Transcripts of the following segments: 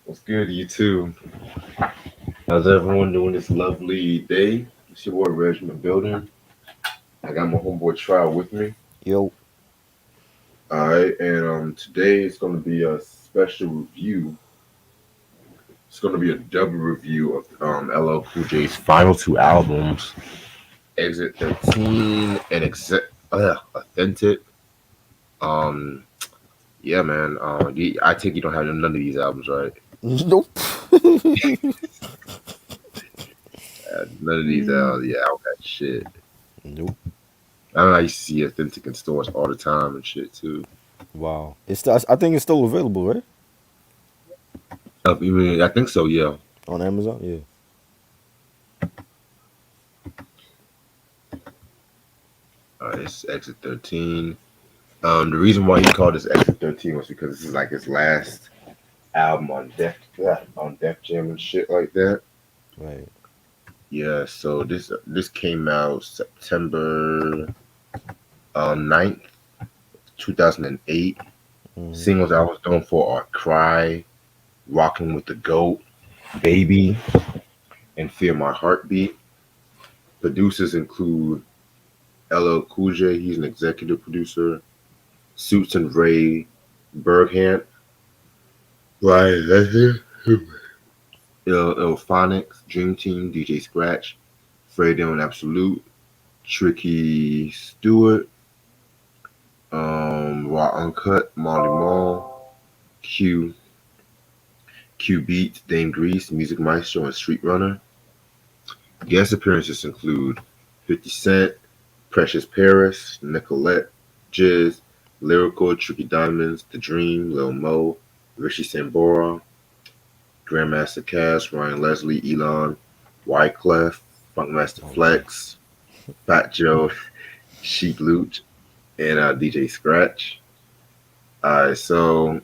What's good, you too? How's everyone doing this lovely day? It's your boy Regiment Building. I got my homeboy Trial with me. Yo, All right, and today it's going to be a special review. It's going to be a double review of LL Cool J's final two albums, Exit 13 and Authentic. Um, yeah, man. I take you don't have none of these albums, right? nope. None of these. Yeah, I don't got shit. Nope. I know I used to see Authentic in stores all the time and shit too. Wow. It's still, I think it's still available, right? I think so. Yeah. On Amazon. Yeah. It's Exit 13. The reason why he called this Exit 13 was because this is like his last album on Def Jam and shit like that. Right. Yeah. So this came out September 9th, 2008. Mm-hmm. Singles I was known for are "Cry," "Rocking with the Goat," "Baby," and "Feel My Heartbeat." Producers include LL Cool J. He's an executive producer. Suits and Ray Berghant, Brian Lesnar, Phonics, Dream Team, DJ Scratch, Fredo and Absolute, Tricky Stewart, Raw Uncut, Molly Mall, Q, Q Beats, Dame Grease, Music Maestro, and Street Runner. Guest appearances include 50 Cent, Precious Paris, Nicolette, Jizz, Lyrical, Tricky Diamonds, The Dream, Lil Mo, Richie Sambora, Grandmaster Cass, Ryan Leslie, Elon, Wyclef, Funkmaster Oh man. Flex, Fat Joe, Sheep Loot, and DJ Scratch. Alright, so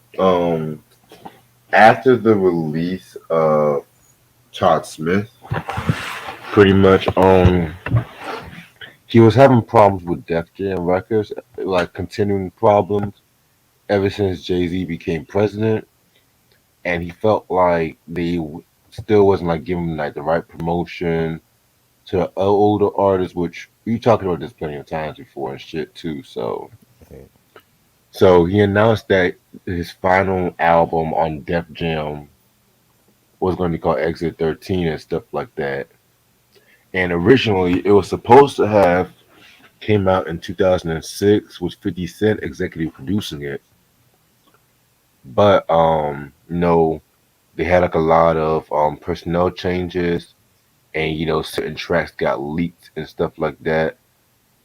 after the release of Todd Smith, pretty much he was having problems with Def Jam Records, like continuing problems ever since Jay Z became president, and he felt like still wasn't like giving him like the right promotion to older artists, which we talked about this plenty of times before and shit too. Right. So he announced that his final album on Def Jam was going to be called Exit 13 and stuff like that. And originally, it was supposed to have came out in 2006 with 50 Cent executive producing it, but they had like a lot of personnel changes, and certain tracks got leaked and stuff like that.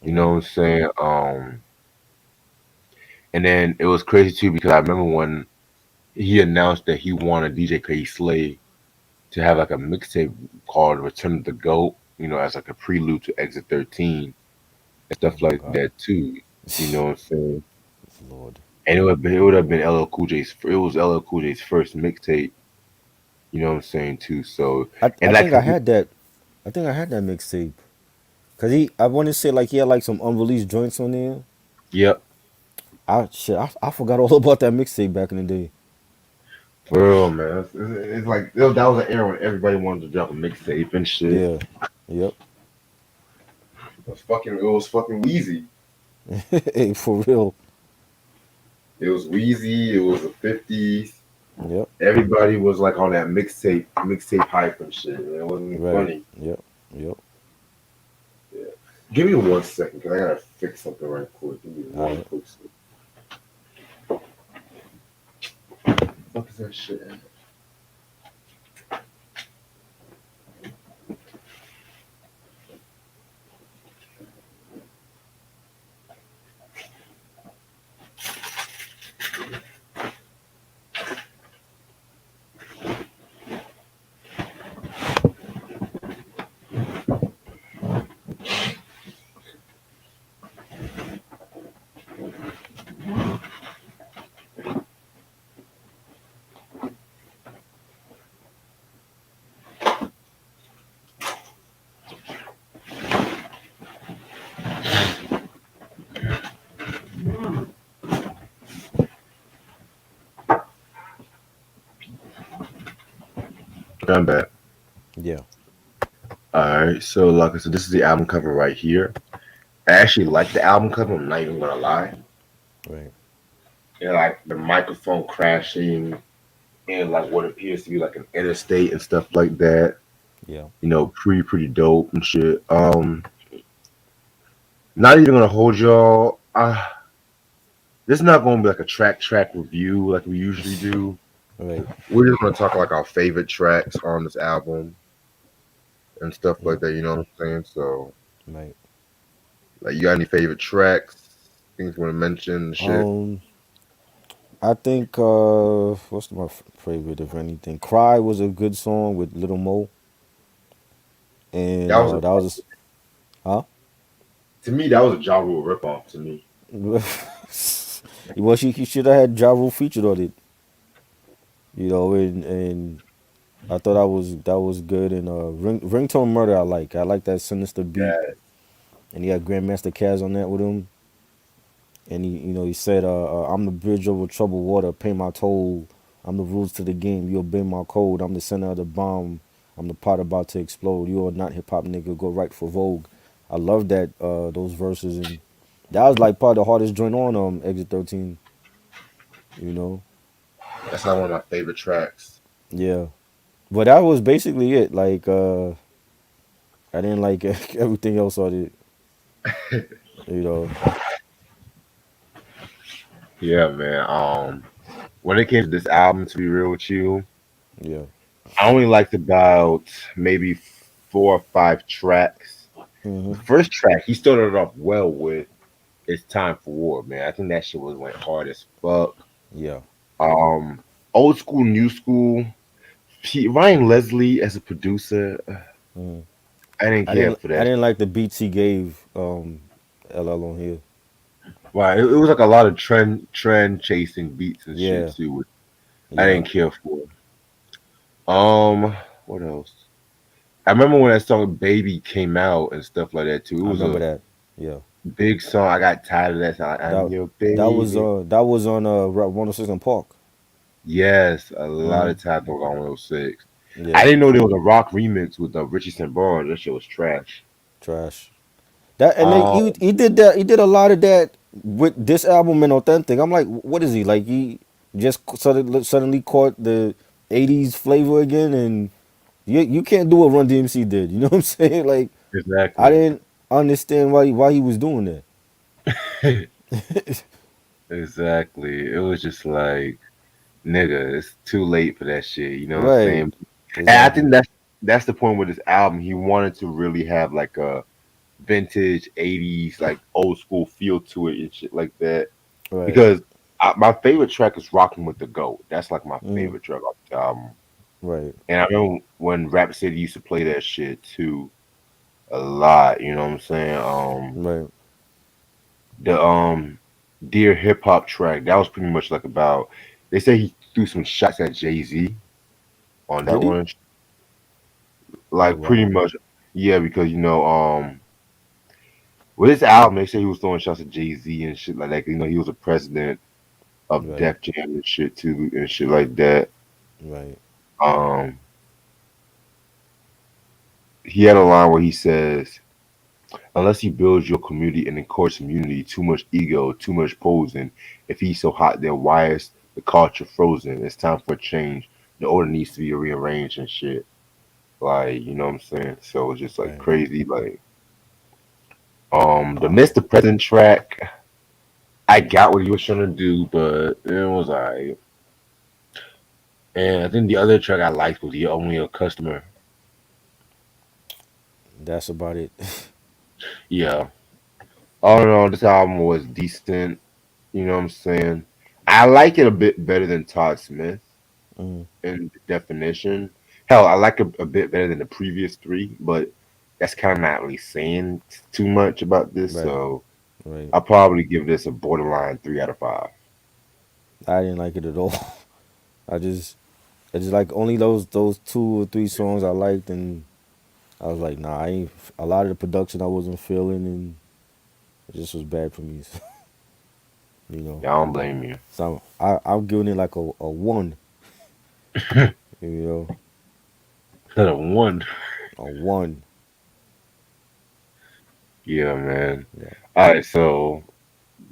You know what Mm-hmm. I'm saying? And then it was crazy too because I remember when he announced that he wanted DJ K Slay to have like a mixtape called Return of the Goat, as like a prelude to Exit 13 and Oh stuff my like God. that too. You know what I'm saying? Lord. And it would have been LL Cool J's. It was LL Cool J's first mixtape. You know what I'm saying too. So I and like, think I had that. I think I had that mixtape. Cause I want to say like he had like some unreleased joints on there. yep, I forgot all about that mixtape back in the day. for real, man. It's like that was an era when everybody wanted to drop a mixtape and shit. Yeah. Yep. It was fucking Wheezy. Hey, for real. It was Wheezy. It was the 50s. Yep. Everybody was like on that mixtape hype and shit. Man. It wasn't even Right. funny. Yep. Yep. Yeah. Give me 1 second, cause I gotta fix something right quick. Give me All one right. quick second. What is that shit? I'm back. Yeah. All right, so like I said, this is the album cover right here. I actually like the album cover. I'm not even gonna lie. Right. And like the microphone crashing and like what appears to be like an interstate and stuff like that. Yeah. Pretty dope and shit. Not even gonna hold y'all. This is not gonna be like a track review like we usually do. Right. We're just gonna talk like our favorite tracks on this album and stuff Yeah. like that. You know what I'm saying? So, Right. like, you got any favorite tracks? Things you want to mention? And shit. Um, I think what's my favorite if anything? "Cry" was a good song with Little Mo, and That was a that was huh. to me that was a Ja Rule ripoff to me. Well, she should have had Ja Rule featured on it, and I thought that was good. And Ringtone Murder, I like that sinister beat, Yeah, and he had Grandmaster Caz on that with him. And he said, "I'm the bridge over troubled water, pay my toll. I'm the rules to the game, you obey my code. I'm the center of the bomb, I'm the pot about to explode. You are not hip hop nigga, go right for Vogue." I love that those verses, and that was like probably the hardest joint on Exit 13. You know, that's not one of my favorite tracks. yeah. But that was basically it. Like I didn't like everything else on it. You know, Yeah, man. When it came to this album, to be real with you, yeah. I only liked about maybe 4 or 5 tracks. The Mhm. first track he started off well with "It's Time for War," man. I think that shit went hard as fuck. Yeah. Um, Old school, new school. Ryan Leslie as a producer, Mhm. I didn't I care didn't for I that. didn't like the beats he gave LL on here. Right, it was like a lot of trend chasing beats and shit Yeah, too. I yeah. didn't care for. What else? I remember when that song "Baby" came out and stuff like that too. It I was remember a that. Yeah. big song. I got tired of that song. I'm That your that was baby. on Route 106 in Park. Yes, a lot Mhm. of times on 106. I Yeah. didn't know there was a rock remix with Richie Sambora. That shit was trash. Trash. That and they, Um, he did that. He did a lot of that with this album and Authentic. I'm like, what is he like? He just suddenly caught the '80s flavor again, and you can't do what Run DMC did. You know what I'm saying? Like I exactly. didn't understand why he was doing that. Exactly. It was just like, nigga, it's too late for that shit. You know what I'm Right. saying? And I think Exactly. that's the point with this album. He wanted to really have like a vintage '80s, like old school feel to it and shit like that. Right. Because my favorite track is "Rocking with the Goat." That's like my Mm. favorite track off the album. Right. And I remember when Rap City used to play that shit too a lot. You know what I'm saying? Right. The Dear Hip Hop track that was pretty much like about. They say he threw some shots at Jay-Z on that Did he? one. Oh Like pretty wow. much, yeah, because with this album they say he was throwing shots at Jay-Z and shit like that. He was a president of Right. Def Jam and shit too and shit like that. Right. Um, he had a line where he says, "Unless he builds your community and encourages community, too much ego, too much posing. If he's so hot, then why is the culture frozen? It's time for a change. The order needs to be rearranged and shit." Like, you know what I'm saying? So it's just like Right. crazy. Like, the Mr. President track, I got what he was trying to do, but it was alright. And I think the other track I liked was "The Only a Customer." That's about it. Yeah. All in all, this album was decent. You know what I'm saying? I like it a bit better than Todd Smith Mm. in definition. Hell, I like it a bit better than the previous three, but that's kind of not really saying too much about this. Right. So Right. I'll probably give this a borderline 3 out of 5. I didn't like it at all. I just I just like only those 2 or 3 songs I liked, and I was like, nah, I ain't. A lot of the production I wasn't feeling, and it just was bad for me. you know. Yeah, I don't blame you. So I'm giving it like a 1. You know. Not a one. A one. Yeah, man. Yeah. All right, so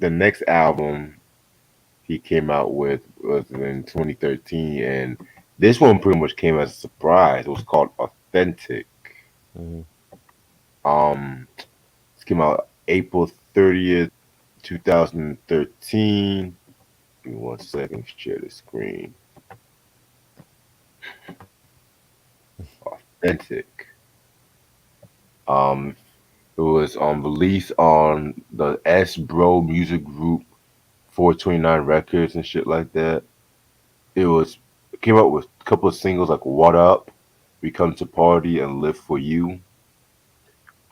the next album he came out with was in 2013, and this one pretty much came as a surprise. It was called Authentic. Hmm. It came out April 30th, 2013. Give me 1 second, share the screen. Authentic. Um, it was released on the S Bro Music Group 429 Records and shit like that. It came out with a couple of singles like What Up, We Come to Party, and Live for You.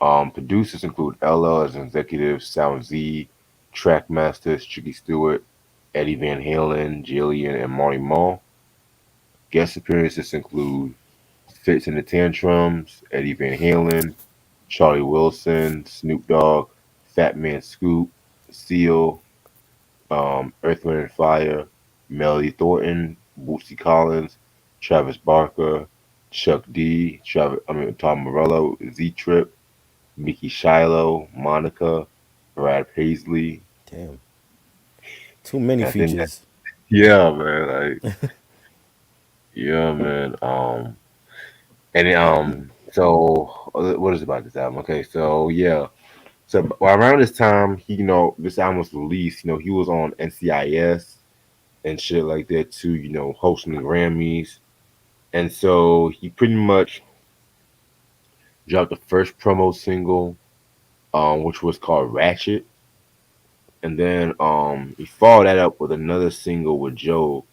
Producers include Ella as an executive, Sound Z, track masters Tricky Stewart, Eddie Van Halen, Jillian, and Marty Moore. Guest appearances include Fits in the Tantrums, Eddie Van Halen, Charlie Wilson, Snoop Dogg, Fat Man Scoop, Seal, Earth, Wind and Fire, Melody Thornton, Bootsy Collins, Travis Barker, Chuck D, Tom Morello, Z Trip, Mickey Shiloh, Monica, Brad Paisley. Damn. Too many I think that, features. yeah, man, like yeah, man. So what is about this album? Okay, so yeah, so around this time, this album was released. He was on NCIS and shit like that too. Hosting the Grammys, and so he pretty much dropped the first promo single, which was called Ratchet, and then he followed that up with another single with Joe,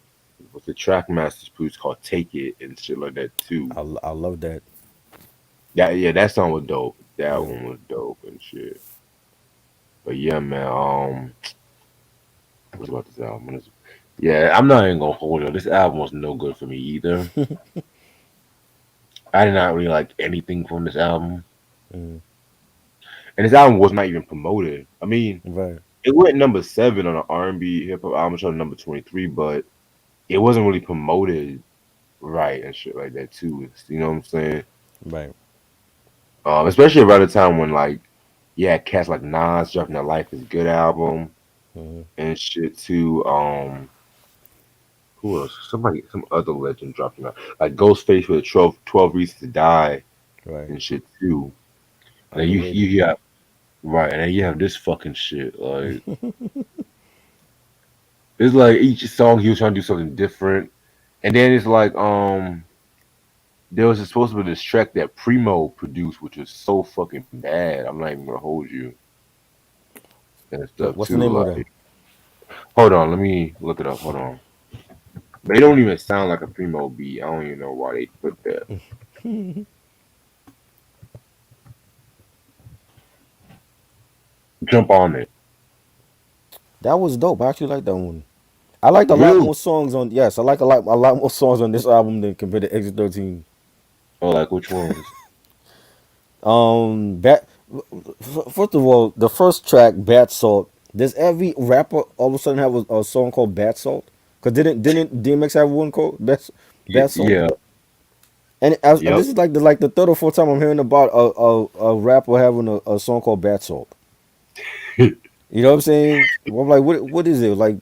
with the track masters produced called Take It and shit like that too. I love that. That song was dope. That Yeah. one was dope and shit. But yeah, man. What's about this album? Yeah, I'm not even gonna hold you. This album was no good for me either. I did not really like anything from this album, Mm. and this album was not even promoted. I mean, Right. it went number 7 on an R&B hip hop album chart, number 23, but it wasn't really promoted right and shit like that too. You know what I'm saying? Right. Especially around the time when like, yeah, cats like Nas dropping that Life Is Good album Hmm. and shit too. Who else? Some other legend dropping out. Like Ghostface with 12 Reasons to Die Right. and shit too. And then Underrated. you have right, and then you have this fucking shit. Like it's like each song he was trying to do something different, and then it's like there was supposed to be this track that Primo produced, which was so fucking bad. I'm not even gonna hold you and stuff What's the too. name of that? Like, hold on, let me look it up. Hold on. They don't even sound like a Primo beat. I don't even know why they put that. Jump on it. That was dope. I actually like that one. I liked a lot Really? more songs on. Yes, I like a lot more songs on this album than compared to Exit 13. Oh, like which ones? Bat. First of all, the first track, Bat Salt. Does every rapper all of a sudden have a song called Bat Salt? Cause didn't DMX have one called Bat Salt? Yeah. And Yep. this is like the third or fourth time I'm hearing about a rapper having a song called Bat Salt. You know what I'm saying? Well, I'm like, what is it? Like,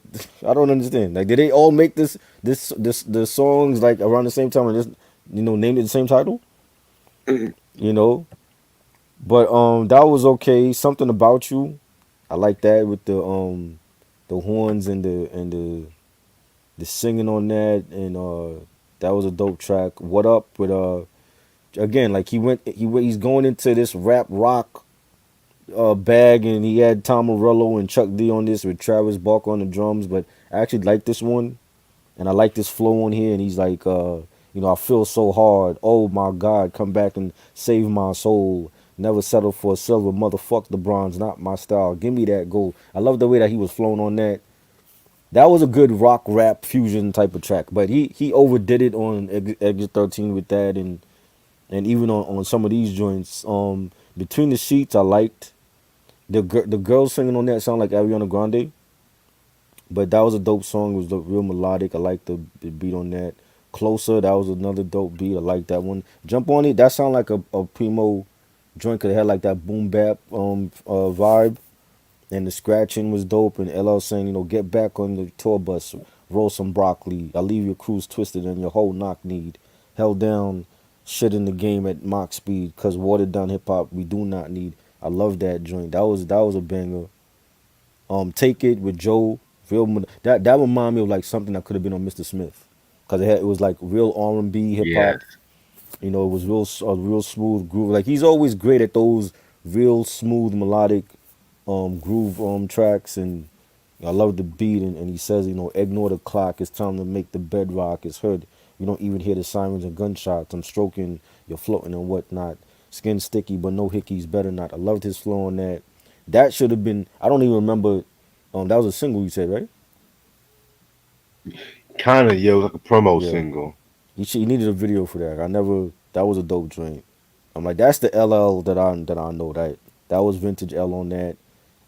I don't understand. Like, did they all make this the songs like around the same time and just named it the same title? You know, but that was okay. Something about you, I like that with the horns and the singing on that, and that was a dope track. What up with again, like he's going into this rap rock bag, and he had Tom Morello and Chuck D on this with Travis Barker on the drums. But I actually like this one, and I like this flow on here. And he's like, I feel so hard. Oh my God, come back and save my soul. Never settle for a silver, motherfuck the bronze, not my style. Give me that gold. I love the way that he was flowing on that. That was a good rock rap fusion type of track, but he overdid it on Exit 13 with that, and even on some of these joints. Between the Sheets, I liked. The girls singing on that sound like Ariana Grande, but that was a dope song. It was real melodic. I liked the beat on that. Closer, that was another dope beat. I like that one. Jump on it. That sound like a primo joint. Could have had like that boom bap vibe, and the scratching was dope. And LL saying, get back on the tour bus, roll some broccoli. I leave your cruise twisted and your whole knock need held down. Shit in the game at mock speed, cause watered down hip hop we do not need. I love that joint. That was a banger. Take It with Joe. That remind me of like something that could have been on Mr. Smith, cause it was like real R&B hip hop. Yes. It was real smooth groove. Like he's always great at those real smooth melodic groove tracks, and I love the beat. And he says, ignore the clock. It's time to make the bedrock. It's heard. You don't even hear the sirens and gunshots. I'm stroking. You're floating and whatnot. Skin sticky, but no hickeys. Better not. I loved his flow on that. That should have been. I don't even remember. That was a single you said, right? Kind of, yeah, it was like a promo Yeah. single. He needed a video for that. I never. That was a dope joint. I'm like, that's the LL that I know. That was vintage L on that.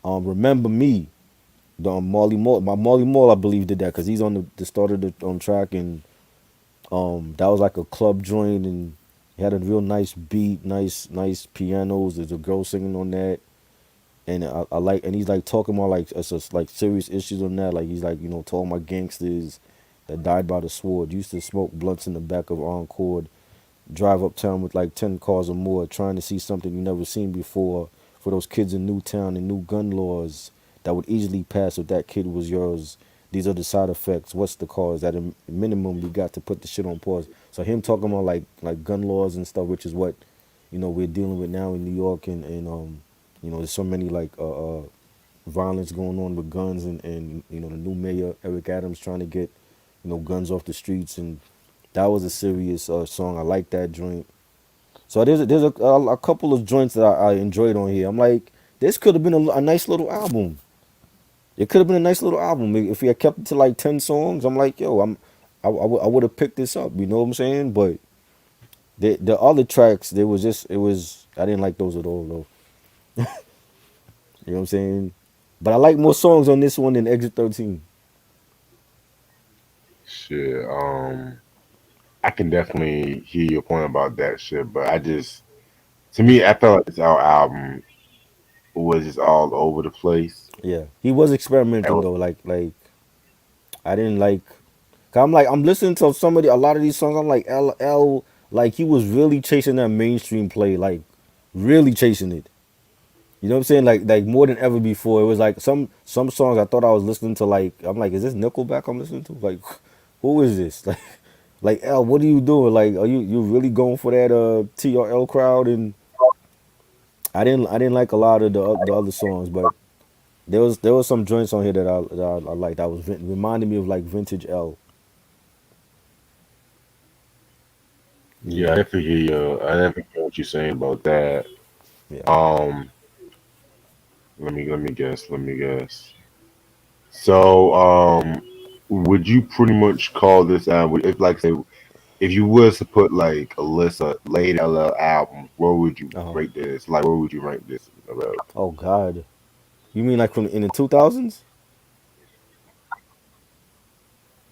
Remember Me, the Marley Moore. My Marley Moore, I believe, did that because he's on the start of the track, and that was like a club joint, and it had a real nice beat, nice pianos. There's a girl singing on that, and I like, and he's like talking about like it's just like serious issues on that. Like he's like, to all my gangsters that died by the sword, used to smoke blunts in the back of Encore, drive uptown with like 10 cars or more, trying to see something you never seen before. For those kids in Newtown and new gun laws that would easily pass if that kid was yours. These are the side effects. What's the cause? At a minimum, we got to put the shit on pause. So him talking about like gun laws and stuff, which is what we're dealing with now in New York, and there's so many like violence going on with guns, and the new mayor Eric Adams trying to get guns off the streets, and that was a serious song. I like that joint. So there's a couple of joints that I enjoyed on here. I'm like, this could have been a nice little album. It could have been a nice little album if we had kept it to like 10 songs. I'm like, yo, I would have picked this up. You know what I'm saying? But the other tracks, there was just it was I didn't like those at all though. You know what I'm saying? But I like more songs on this one than Exit 13. Shit. I can definitely hear your point about that shit, but to me, I felt like this our album was just all over the place. Yeah, he was And experimenting though. Like I didn't like. 'Cause I'm listening to a lot of these songs. I'm like LL, like he was really chasing that mainstream play, like really chasing it. You know what I'm saying? Like more than ever before. It was like some songs I thought I was listening to. Like I'm like, is this Nickelback I'm listening to? Like, who is this? Like L, what are you doing? Like, are you really going for that TRL crowd? And I didn't like a lot of the other songs, but there was some joints on here that I liked. That was reminding me of like vintage L. yeah, Yeah, I definitely hear you. I definitely hear what you're saying about that. yeah. Um, let me guess. Let me guess. So, would you pretty much call this album if, like, say, if you was to put like a list of late LL albums, where would you Uh huh. rate this? Like, where would you rank this about? Oh God, you mean like from in the 2000s?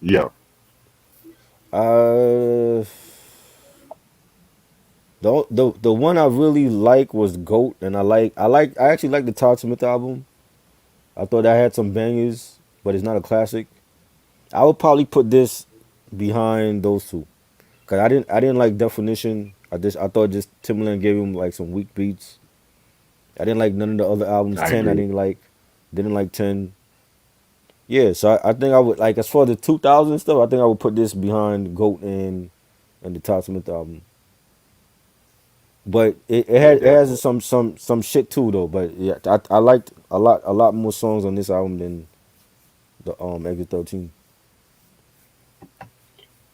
Yeah, Uh, the one I really like was Goat, and I actually like the Todd Smith album. I thought I had some bangers, but it's not a classic. I would probably put this behind those two, cause I didn't like Definition. I thought just Timbaland gave him like some weak beats. I didn't like none of the other albums. I 10 I agree. didn't like 10. Yeah, so I think I would like as far as the 2000 stuff. I think I would put this behind Goat and the Todd Smith album. But Yeah, it has definitely. some shit too though. But yeah, I liked a lot more songs on this album than the Exit 13.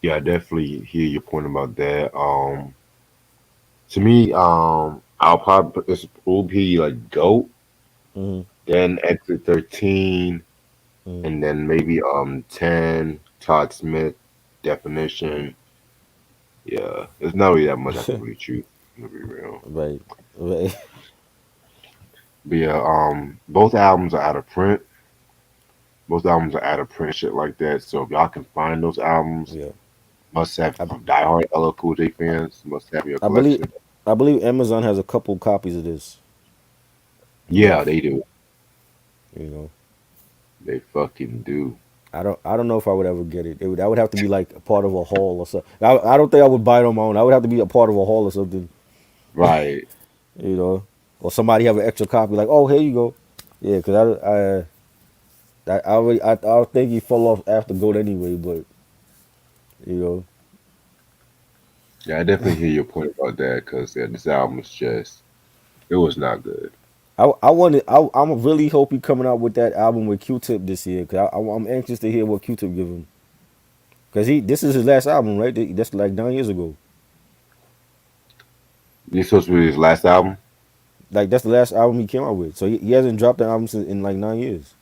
Yeah, I definitely hear your point about that. To me, I'll probably put this will be like GOAT, Mm-hmm. then Exit 13, Mm-hmm. and then maybe 10, Todd Smith, Definition. Yeah, there's not really that much I can really choose, to be real. Right, right. But yeah, both albums are out of print. Both albums are out of print, shit like that. So if y'all can find those albums, Yeah. Must have I, diehard LL Cool J fans. Must have your I believe collection. I believe Amazon has a couple copies of this Yeah, left. they do. You know, They fucking do. I don't know if I would ever get it. I would have to be like a part of a haul or something. I don't think I would buy it on my own. I would have to be a part of a haul or something. Right. You know, or somebody have an extra copy. Like, oh, here you go. Yeah, because I think he fell off after Goat anyway. But you know, Yeah, I definitely hear your point about that because yeah, this album was just, it was not good. I wanted. I'm really hope he coming out with that album with Q-Tip this year. Cause I'm anxious to hear what Q-Tip give him. Cause this is his last album, right? That's like 9 years ago. This supposed to be his last album? Like that's the last album he came out with. So he hasn't dropped an album since in like 9 years.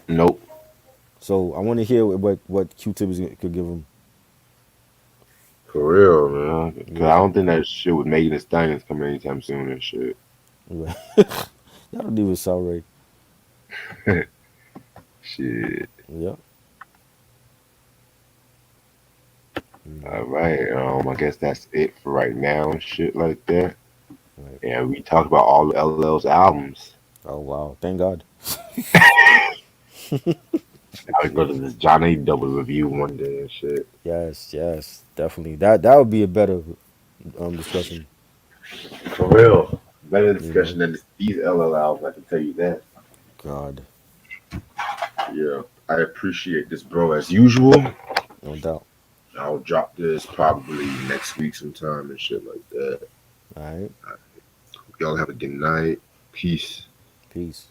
Nope. So I want to hear what Q-Tip could give him. For real, man. Because I Yeah, don't think that shit with Megan Thee Stallion's coming anytime soon and shit. right. That don't even sound right. Shit. Yeah. Mm, All right. I guess that's it for right now and shit like that. right. And we talked about all of LL's albums. Oh wow! Thank God. I would go to this Johnny Double review one day and shit. Yes, yes, definitely. That would be a better discussion. For real. Better You know, discussion than these LL albums, I can tell you that. God, Yeah. I appreciate this, bro, as usual. no doubt. I'll drop this probably next week sometime and shit like that. All right, Y'all have a good night. Peace. peace.